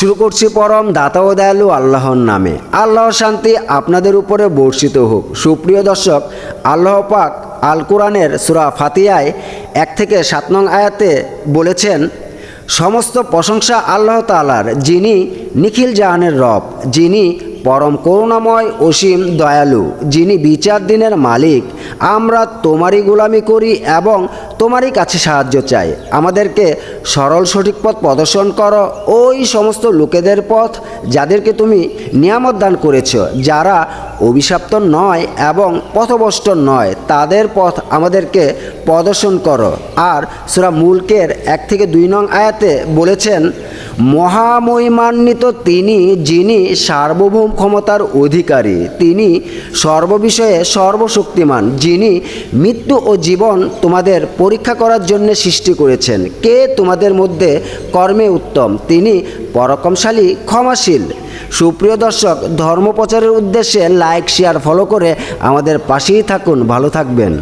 শুরু করছি পরম দাতা ও দয়ালু আল্লাহর নামে। আল্লাহর শান্তি আপনাদের উপরে বর্ষিত হোক। সুপ্রিয় দর্শক, আল্লাহ পাক আল কোরআনের সূরা ফাতিহায় 1 থেকে 7 নং আয়াতে বলেছেন, সমস্ত প্রশংসা আল্লাহ তাআলার, যিনি নিখিল জাহানের রব, যিনি পরম করুণাময় অসীম দয়ালু, যিনি বিচার দিনের মালিক। আমরা তোমারই গোলামি করি এবং তোমারই কাছে সাহায্য চাই। আমাদেরকে সরল সঠিক পথ প্রদর্শন করো, ওই সমস্ত লোকেদের পথ যাদেরকে তুমি নিয়ামত দান করেছ, যারা অভিশপ্ত নয় এবং পথভ্রষ্ট নয়, তাদের পথ আমাদেরকে প্রদর্শন করো। আর সূরা মুলকের 1 থেকে 2 নং আয়াতে বলেছেন, মহামহিমান্বিত তিনি, যিনি সার্বভৌম ক্ষমতার অধিকারী, তিনি সর্ববিষয়ে সর্বশক্তিমান, যিনি মৃত্যু ও জীবন তোমাদের পরীক্ষা করার জন্য সৃষ্টি করেছেন। কে তোমাদের মধ্যে কর্মে উত্তম, তিনি পরাক্রমশালী ক্ষমাশীল। সুপ্রিয় দর্শক, ধর্ম প্রচারের উদ্দেশ্যে লাইক, শেয়ার, ফলো করে আমাদের পাশেই থাকুন। ভালো থাকবেন।